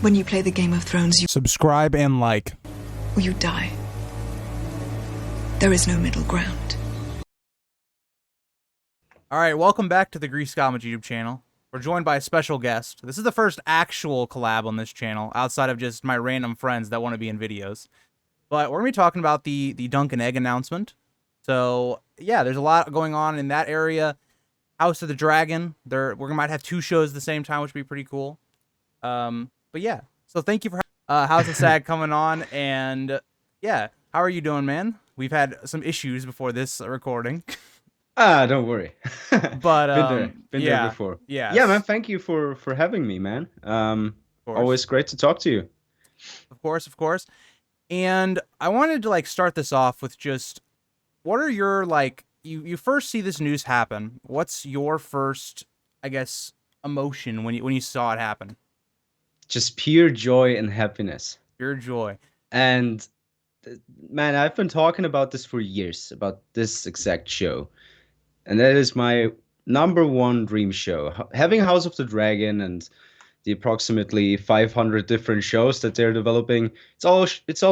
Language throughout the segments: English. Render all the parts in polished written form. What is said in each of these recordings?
When you play the Game of Thrones, you Subscribe and like. or you die. There is no middle ground. Alright, welcome back to the Grease Comet YouTube channel. We're joined by a special guest. This is the first actual collab on this channel, outside of just my random friends that want to be in videos. But we're going to be talking about the Dunk and Egg announcement. So, yeah, there's a lot going on in that area. House of the Dragon. We might have two shows at the same time, which would be pretty cool. But yeah, so thank you for House of Stag coming on, and yeah, how are you doing, man? We've had some issues before this recording, Don't worry. but Been there yeah, before. yes, Yeah, man. Thank you for having me, man. of course, Always great to talk to you. of course. And I wanted to start this off with just what are your you first see this news happen. What's your first, I guess, emotion when you saw it happen? Just pure joy and happiness. Your joy. And man, I've been talking about this for years, about this exact show, and that is my number one dream show. Having House of the Dragon and the approximately 500 different shows that they're developing. It's all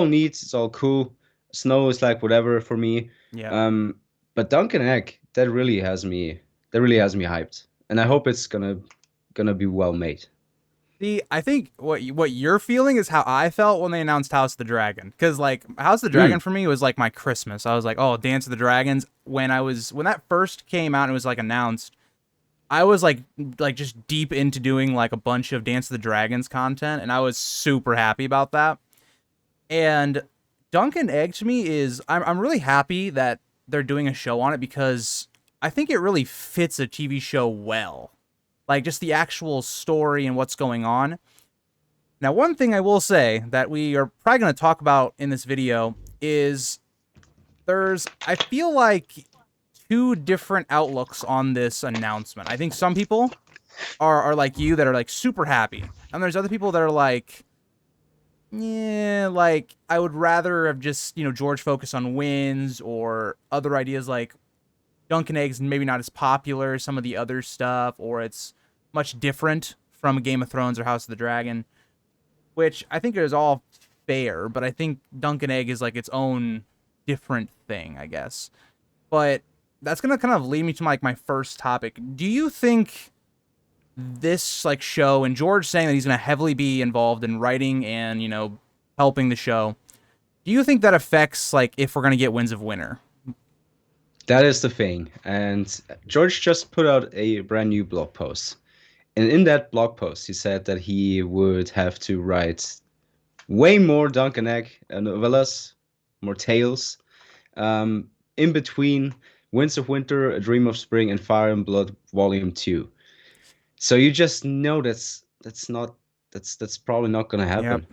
neat. It's all cool. Snow is like whatever for me. Yeah. But Dunk and Egg, that really has me. That really has me hyped, and I hope it's gonna be well made. See, I think what you're feeling is how I felt when they announced House of the Dragon. Because, House of the Dragon for me was like my Christmas. I was like, oh, Dance of the Dragons. When that first came out and it was, announced, I was, just deep into doing, a bunch of Dance of the Dragons content, and I was super happy about that. And Dunk and Egg, to me, is... I'm really happy that they're doing a show on it, because I think it really fits a TV show well. Just the actual story and what's going on. Now, one thing I will say that we are probably going to talk about in this video is I feel like, two different outlooks on this announcement. I think some people are like you, that are, super happy. And there's other people that are like, yeah, I would rather have just, George focus on wins, or other ideas like Dunk and Eggs maybe not as popular as some of the other stuff, or it's much different from Game of Thrones or House of the Dragon, which I think is all fair, but I think Dunk and Egg is its own different thing, I guess. But that's gonna kind of lead me to my first topic. Do you think this show, and George saying that he's gonna heavily be involved in writing and helping the show, do you think that affects if we're gonna get Winds of Winter? That is the thing. And George just put out a brand new blog post. And in that blog post, he said that he would have to write way more Dunk and Egg novellas, more tales, in between Winds of Winter, A Dream of Spring, and Fire and Blood Volume 2. So you just know that's probably not going to happen.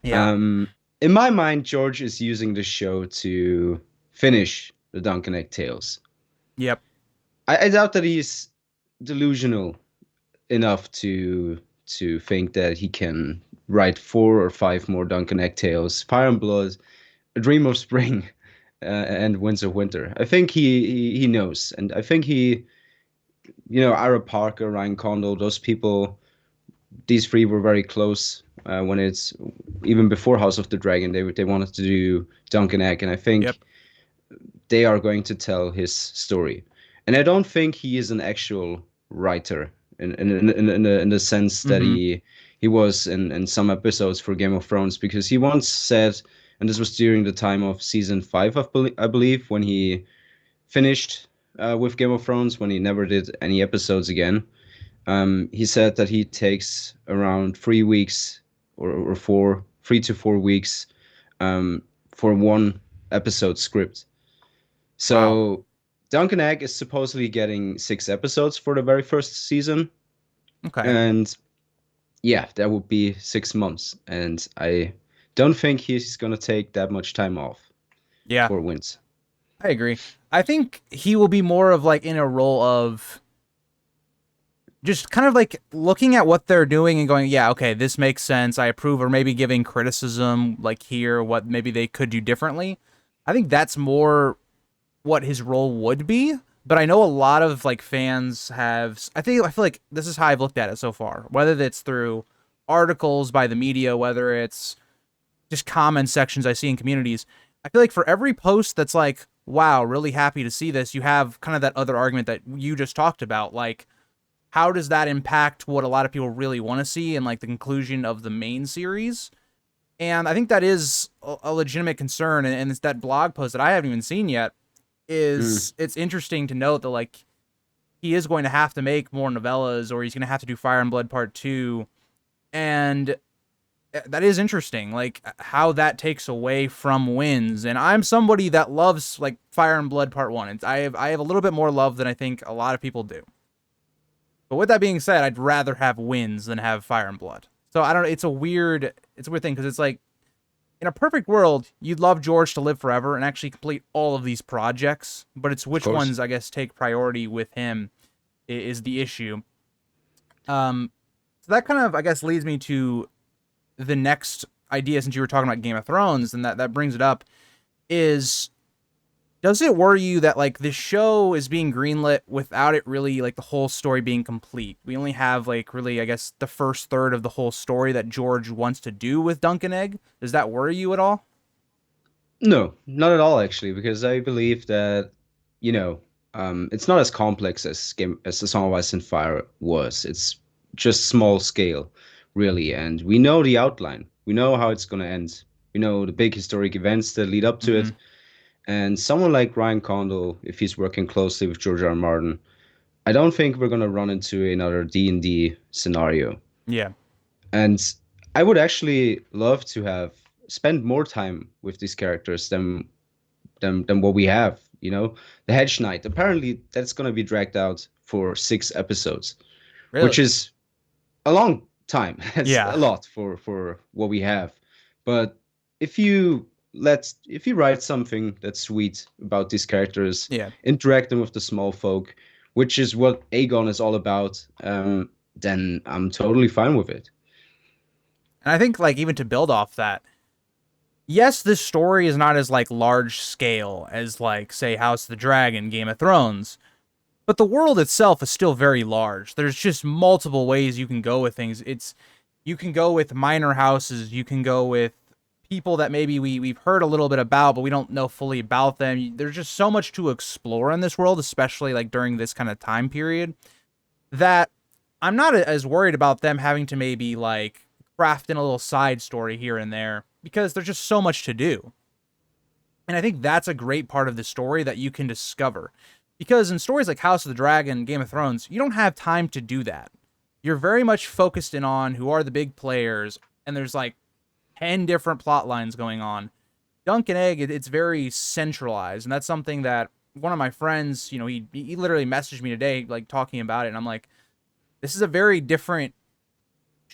Yep. Yeah. In my mind, George is using the show to finish the Dunk and Egg tales. Yep. I doubt that he's delusional enough to think that he can write 4 or 5 more Dunk and Egg tales, Fire and Blood, A Dream of Spring, and Winds of Winter. I think he knows, and I think Ira Parker, Ryan Condal, those people, these three were very close when it's even before House of the Dragon. They wanted to do Dunk and Egg, and I think they are going to tell his story. And I don't think he is an actual writer in the sense that he was in some episodes for Game of Thrones, because he once said, and this was during the time of season 5, I believe, when he finished with Game of Thrones, when he never did any episodes again. He said that he takes around 3 weeks or 3 to 4 weeks for one episode script. So wow. Dunk and Egg is supposedly getting 6 episodes for the very first season. Okay. And yeah, that would be 6 months. And I don't think he's going to take that much time off for Winds. I agree. I think he will be more of in a role of just kind of looking at what they're doing and going, yeah, okay, this makes sense, I approve, or maybe giving criticism here, what maybe they could do differently. I think that's more what his role would be. But I know a lot of fans have, I feel like this is how I've looked at it so far, whether it's through articles by the media, whether it's just comment sections I see in communities, I feel like for every post that's like, wow, really happy to see this, you have kind of that other argument that you just talked about. Like, how does that impact what a lot of people really want to see and like the conclusion of the main series? And I think that is a legitimate concern. And it's that blog post that I haven't even seen yet Mm. is it's interesting to note that like he is going to have to make more novellas or he's going to have to do Fire and Blood Part 2. And that is interesting, like how that takes away from wins. And I'm somebody that loves like Fire and Blood Part 1. I have a little bit more love than I think a lot of people do. But with that being said, I'd rather have wins than have Fire and Blood. So I don't know, it's a weird thing because it's like in a perfect world, you'd love George to live forever and actually complete all of these projects, but it's Of which course. ones I guess take priority with him is the issue. Um so that kind of I guess leads me to the next idea, since you were talking about Game of Thrones, and that brings it up, is does it worry you that like this show is being greenlit without it really like the whole story being complete? We only have like really I guess the first third of the whole story that George wants to do with Dunk and Egg. Does that worry you at all? No, not at all actually, because I believe that, you know, it's not as complex as the Song of Ice and Fire was. It's just small scale, really, and we know the outline. We know how it's gonna end. We know the big historic events that lead up to Mm-hmm. it. And someone like Ryan Condal, if he's working closely with George R. R. Martin, I don't think we're gonna run into another D&D scenario. Yeah. And I would actually love to have spend more time with these characters than what we have. You know, the Hedge Knight. Apparently, that's gonna be dragged out for 6 episodes, which Really? is a long time. It's Yeah. a lot for what we have. But if you write something that's sweet about these characters, Yeah. interact them with the small folk, which is what Aegon is all about, then I'm totally fine with it. And I think like even to build off that, yes, this story is not as like large scale as like say House of the Dragon, Game of Thrones, but the world itself is still very large. There's just multiple ways you can go with things. You can go with minor houses, you can go with people that maybe we've heard a little bit about, but we don't know fully about them. There's just so much to explore in this world, especially like during this kind of time period, that I'm not as worried about them having to maybe like craft in a little side story here and there because there's just so much to do. And I think that's a great part of the story that you can discover. Because in stories like House of the Dragon, Game of Thrones, you don't have time to do that. You're very much focused in on who are the big players, and there's like 10 different plot lines going on. Dunk and Egg, it's very centralized, and that's something that one of my friends, he literally messaged me today, like talking about it, and I'm like, this is a very different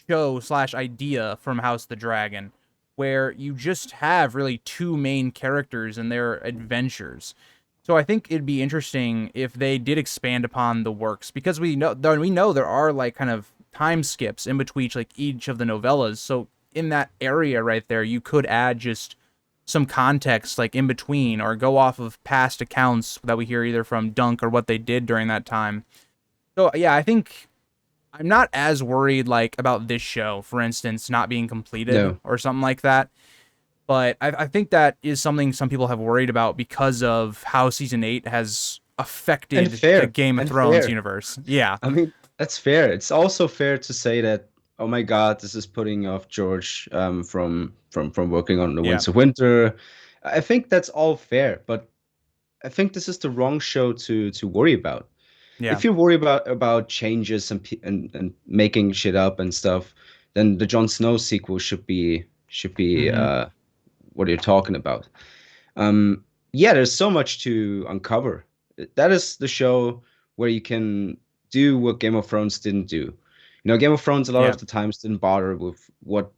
show slash idea from House of the Dragon, where you just have really two main characters and their adventures. So I think it'd be interesting if they did expand upon the works because we know there are like kind of time skips in between like each of the novellas. So in that area right there, you could add just some context like in between or go off of past accounts that we hear either from Dunk or what they did during that time. So yeah, I think I'm not as worried like about this show, for instance, not being completed No. or something like that. But I think that is something some people have worried about because of how season 8 has And affected the fair. Game of And Thrones fair. universe. Yeah. I mean, that's fair. It's also fair to say that, oh my God, this is putting off George from working on the Yeah. Winds of Winter. I think that's all fair, but I think this is the wrong show to worry about. Yeah. If you worry about changes and making shit up and stuff, then the Jon Snow sequel should be Mhm. what you're talking about. Yeah, there's so much to uncover. That is the show where you can do what Game of Thrones didn't do. Game of Thrones a lot Yeah. of the times didn't bother with what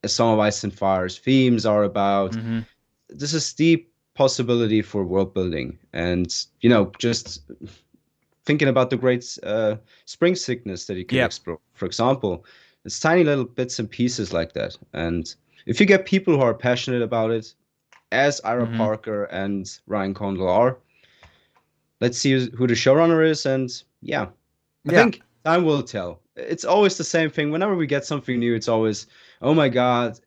A Song of Ice and Fire's themes are about. Mhm. This is deep possibility for world building, and just thinking about the great spring sickness that you could Yep. explore. For example, it's tiny little bits and pieces like that, and if you get people who are passionate about it, as Ira Mhm. Parker and Ryan Condal are. Let's see who the showrunner is, and yeah, I Yeah. think Time will tell. It's always the same thing. Whenever we get something new, it's always, oh my God,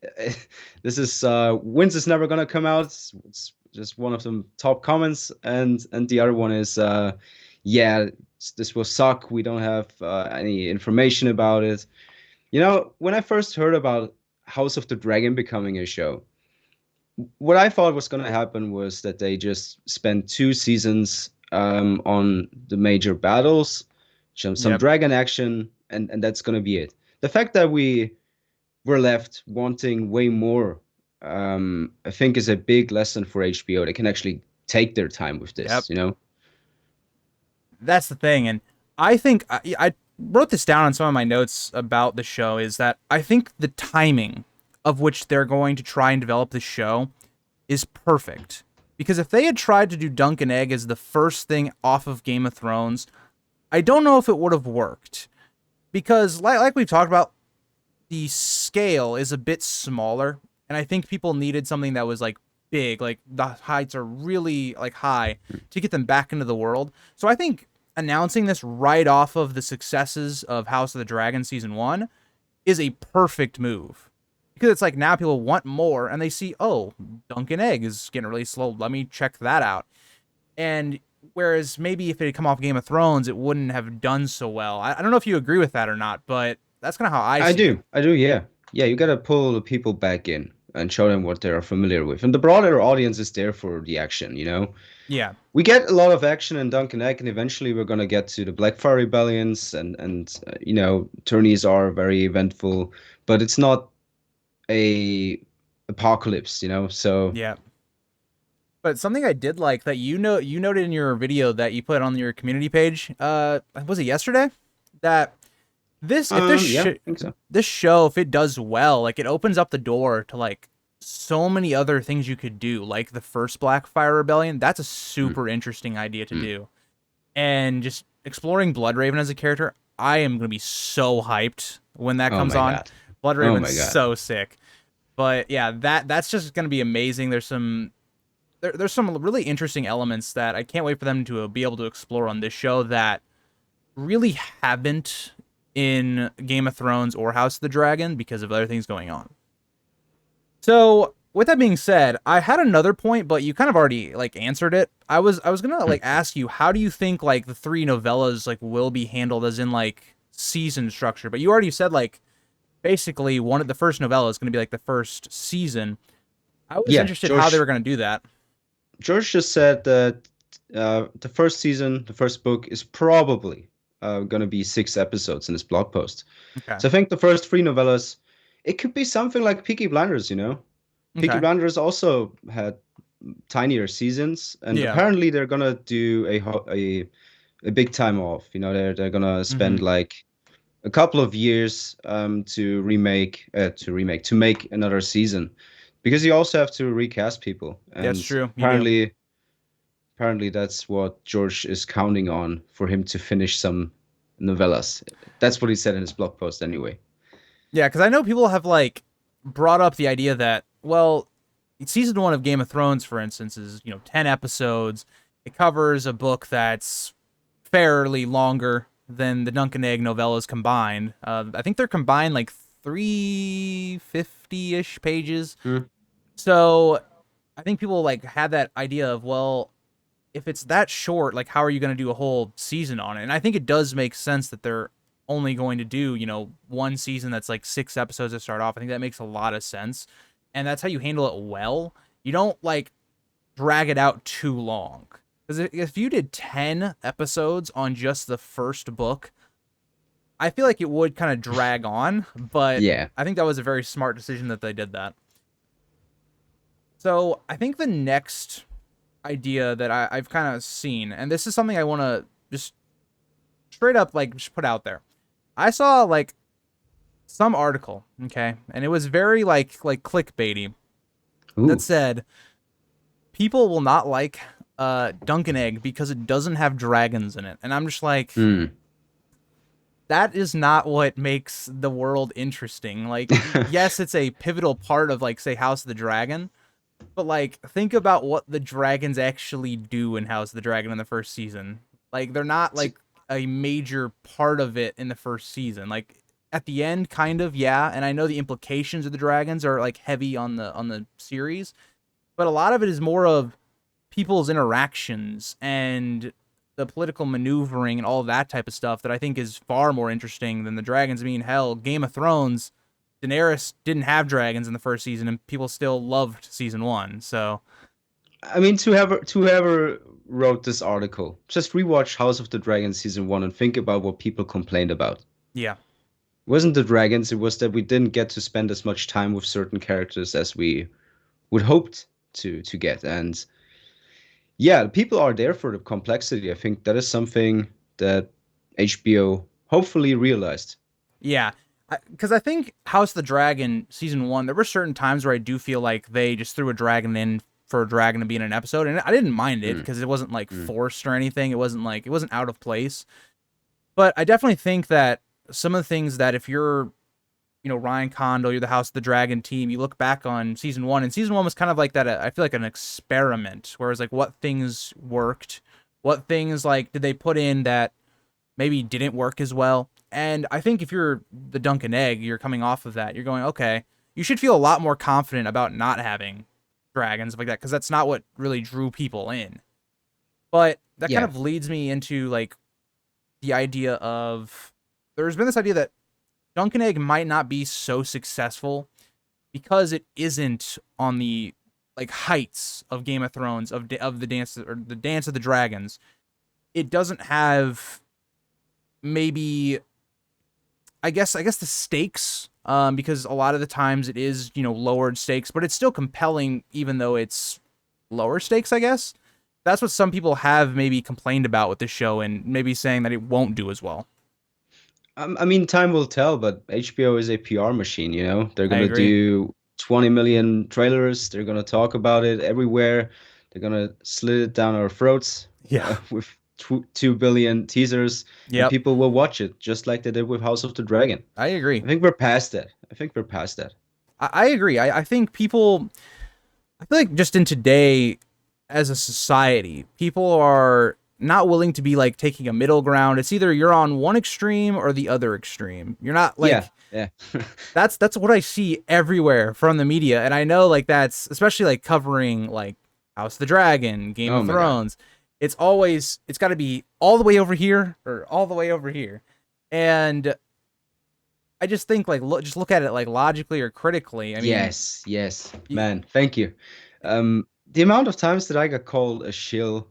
this is when's this never gonna come out? It's just one of the top comments, and the other one is, yeah, this will suck. We don't have any information about it. You know, when I first heard about House of the Dragon becoming a show, what I thought was gonna happen was that they just spent 2 seasons on the major battles, some Yep. dragon action, and that's gonna be it. The fact that we were left wanting way more, I think, is a big lesson for HBO. They can actually take their time with Yep. this, you know? That's the thing, and I think I wrote this down on some of my notes about the show. Is that I think the timing of which they're going to try and develop the show is perfect. Because if they had tried to do Dunk and Egg as the first thing off of Game of Thrones, I don't know if it would have worked. Because, like we've talked about, the scale is a bit smaller, and I think people needed something that was like big, like the heights are really like high to get them back into the world. So I think announcing this right off of the successes of House of the Dragon season 1 is a perfect move. Because it's like now people want more and they see, oh, Dunkin' Egg is getting really slow. Let me check that out. And whereas maybe if it had come off Game of Thrones, it wouldn't have done so well. I don't know if you agree with that or not, but that's kind of how I I see it. do. I do, yeah. Yeah, you gotta pull the people back in and show them what they're familiar with. And the broader audience is there for the action, you know? Yeah. We get a lot of action in Dunk and Egg, and eventually we're gonna get to the Blackfire rebellions, and you know, tourneys are very eventful, but it's not a apocalypse, you know. So Yeah. But something I did like that you noted in your video that you put on your community page, was it yesterday? That this if yeah, I think so. this show, if it does well, like it opens up the door to like so many other things you could do, like the first Blackfire Rebellion. That's a Mm, super interesting idea to mm. do. And just exploring Bloodraven as a character, I am gonna be so hyped when that Oh comes my on. god. Oh Bloodraven's my god. so sick. But yeah, that's just gonna be amazing. There's some really interesting elements that I can't wait for them to be able to explore on this show that really haven't in Game of Thrones or House of the Dragon because of other things going on. So, with that being said, I had another point, but you kind of already like answered it. I was gonna Mm. like ask you, how do you think like the three novellas like will be handled as in like season structure? But you already said like basically one of the first novella is gonna be like the first season. I was Yeah, interested how they George were gonna do that. George just said that the first season, the first book, is probably gonna be 6 episodes in this blog post. Okay. So I think the first 3 novellas, it could be something like Peaky Blinders, you know? Peaky Okay. Blinders also had tinier seasons, and Yeah. apparently they're gonna do a big time off. You know, they're gonna spend Mm-hmm. like a couple of years to make another season, because you also have to recast people, That's and true. You do. apparently that's what George is counting on for him to finish some novellas. That's what he said in his blog post anyway. Yeah, because I know people have like brought up the idea that, well, season 1 of Game of Thrones, for instance, is 10 episodes. It covers a book that's fairly longer than the Dunk and Egg novellas combined. I think they're combined like 350-ish pages. Hmm. So I think people like had that idea of, well, if it's that short, like how are you going to do a whole season on it? And I think it does make sense that they're only going to do, one season that's like 6 episodes to start off. I think that makes a lot of sense. And that's how you handle it well. You don't like drag it out too long. Because if you did 10 episodes on just the first book, I feel like it would kind of drag on. But Yeah. I think that was a very smart decision that they did that. So I think the next idea that I've kind of seen, and this is something I want to just straight up like just put out there. I saw like some article, okay, and it was very like clickbaity that Ooh. said people will not like Dunk and Egg because it doesn't have dragons in it, and I'm just like, Hmm. that is not what makes the world interesting. Like, yes, it's a pivotal part of like say House of the Dragon, but like think about what the dragons actually do in House of the Dragon in the first season. Like they're not like a major part of it in the first season. Like at the end, kind of, yeah. And I know the implications of the dragons are like heavy on the series, but a lot of it is more of people's interactions and the political maneuvering and all of that type of stuff that I think is far more interesting than the dragons. I mean, hell, Game of Thrones, Daenerys didn't have dragons in the first season, and people still loved season one. So I mean, to whoever wrote this article, just rewatch House of the Dragon season one and think about what people complained about. It yeah, wasn't the dragons, it was that we didn't get to spend as much time with certain characters as we would hoped to get. And yeah, people are there for the complexity. I think that is something that HBO hopefully realized. yeah. Because I think House of the Dragon season one, there were certain times where I do feel like they just threw a dragon in for a dragon to be in an episode, and I didn't mind it Mm, because it wasn't like mm. forced or anything. It wasn't out of place. But I definitely think that some of the things that if you're, Ryan Condal, you're the House of the Dragon team, you look back on season one, and season one was kind of like that. I feel like an experiment, whereas like what things worked, what things like did they put in that maybe didn't work as well. And I think if you're the Dunkin' Egg, you're coming off of that, you're going, okay, you should feel a lot more confident about not having dragons like that, because that's not what really drew people in. But that kind Yeah. of leads me into like the idea of there's been this idea that Dunkin' Egg might not be so successful because it isn't on the like heights of Game of Thrones of the dance or the Dance of the Dragons. It doesn't have maybe I guess the stakes, because a lot of the times it is lowered stakes, but it's still compelling even though it's lower stakes. I guess that's what some people have maybe complained about with the show and maybe saying that it won't do as well. I mean, time will tell, but HBO is a PR machine, you know? They're I gonna agree. do 20 million trailers. They're gonna talk about it everywhere. They're gonna slit it down our throats Yeah. with 2 billion teasers, and Yep. people will watch it just like they did with House of the Dragon. I agree. I think we're past that. I think we're past that. I agree. I think people. I feel like just in today, as a society, people are not willing to be like taking a middle ground. It's either you're on one extreme or the other extreme. You're not Yeah, like yeah. that's what I see everywhere from the media, and I know like that's especially like covering like House of the Dragon, Game Oh of my God. Thrones. It's got to be all the way over here or all the way over here, and I just think like just look at it like logically or critically. I mean, Yes, yes, y- man. Thank you. The amount of times that I got called a shill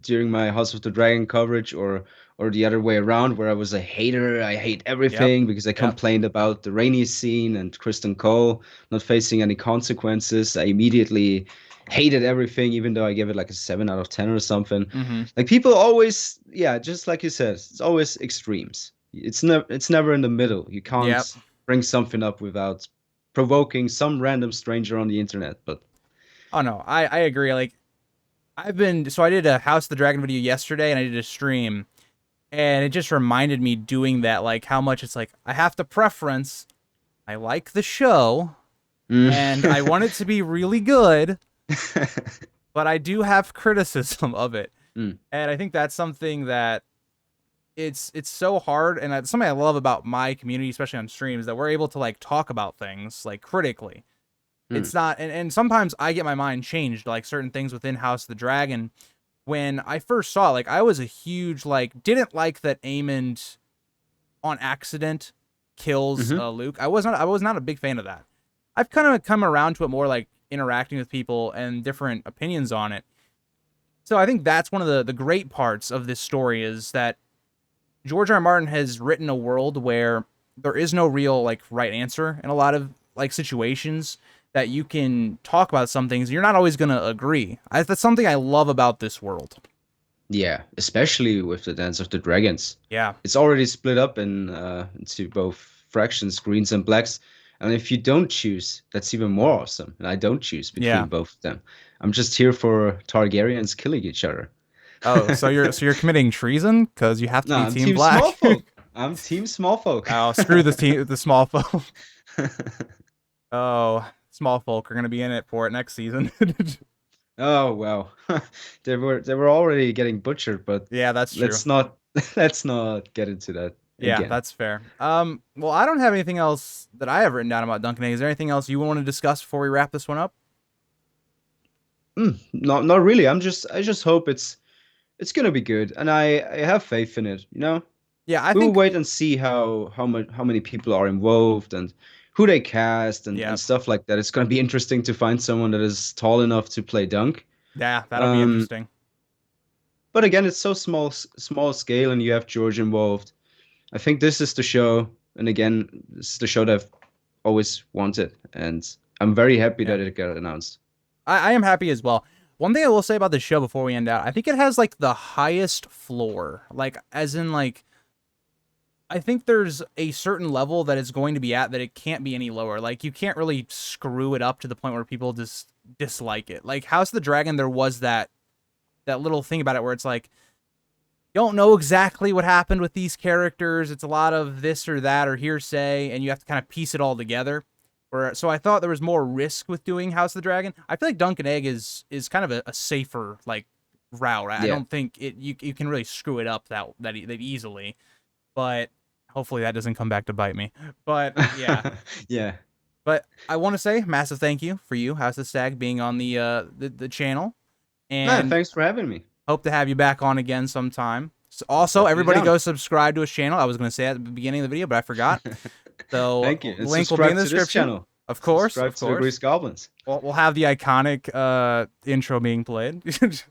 during my House of the Dragon coverage, or the other way around, where I was a hater, I hate yep, everything because I yep, complained about the rainy scene and Kristen Cole not facing any consequences. I immediately hated everything, even though I gave it like a 7 out of 10 or something. mm-hmm, Like people always, yeah, just like you said, it's always extremes. It's never in the middle. You yep. can't bring something up without provoking some random stranger on the internet. But Oh no, I agree. Like I did a House of the Dragon video yesterday and I did a stream and it just reminded me doing that like how much it's like I have to preference I like the show and I mm. want it to be really good, but I do have criticism of it. Mm. And I think that's something that it's so hard and that's something I love about my community, especially on streams, that we're able to like talk about things like critically. Mm. It's not and sometimes I get my mind changed like certain things within House of the Dragon. When I first saw it, like I was a huge like didn't like that Aemond on accident kills Hmm. Luke. I was not a big fan of that. I've kind of come around to it more like interacting with people and different opinions on it. So I think that's one of the great parts of this story is that George R. R. Martin has written a world where there is no real like right answer in a lot of like situations that you can talk about some things. You're not always gonna agree. That's something I love about this world. Yeah, especially with the Dance of the Dragons. Yeah, It's already split up into both fractions, greens and blacks. And if you don't choose, that's even more awesome. And I don't choose yeah. between both of them. I'm just here for Targaryens killing each other. Oh, so you're committing treason because you have to No, be I'm Team Team Black. Smallfolk. I'm Team Smallfolk. Oh, screw the small folk. Oh, small folk are gonna be in it for it next season. Oh well, they were already getting butchered, but Yeah, that's true. let's not let's not get into that Yeah, again. that's fair. Well, I don't have anything else that I have written down about Dunkin' Egg. Is there anything else you want to discuss before we wrap this one up? Not really. I just hope it's gonna be good, and I have faith in it. You know, Yeah, I we will think. wait and see how many people are involved and who they cast Yeah, and stuff like that. It's gonna be interesting to find someone that is tall enough to play Dunk. yeah, that'll be Um, interesting. but again, it's so small scale, and you have George involved. I think this is the show, and again, this is the show that I've always wanted, and I'm very happy Yeah, that it got announced. I am happy as well. One thing I will say about the show before we end out, I think it has like the highest floor. Like, as in, like, I think there's a certain level that it's going to be at that it can't be any lower. Like, you can't really screw it up to the point where people just dislike it. Like House of the Dragon, there was that little thing about it where it's like, you don't know exactly what happened with these characters. It's a lot of this or that or hearsay, and you have to kind of piece it all together. So I thought there was more risk with doing House of the Dragon. I feel like Dunkin' Egg is kind of a safer like route. I Yeah. don't think you can really screw it up that easily. But hopefully that doesn't come back to bite me. But yeah. Yeah. But I want to say massive thank you for you, House of Stag, being on the channel, No, and thanks for having me. hope to have you back on again sometime. So I'm also, definitely everybody down. go subscribe to his channel. I was going to say at the beginning of the video, but I forgot. Thank you. So And link will be in subscribe the to this description. channel. Of course, Subscribe of to the course. Grease Goblins. We'll have the iconic intro being played.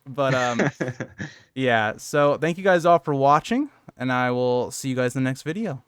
But yeah. So thank you guys all for watching, and I will see you guys in the next video.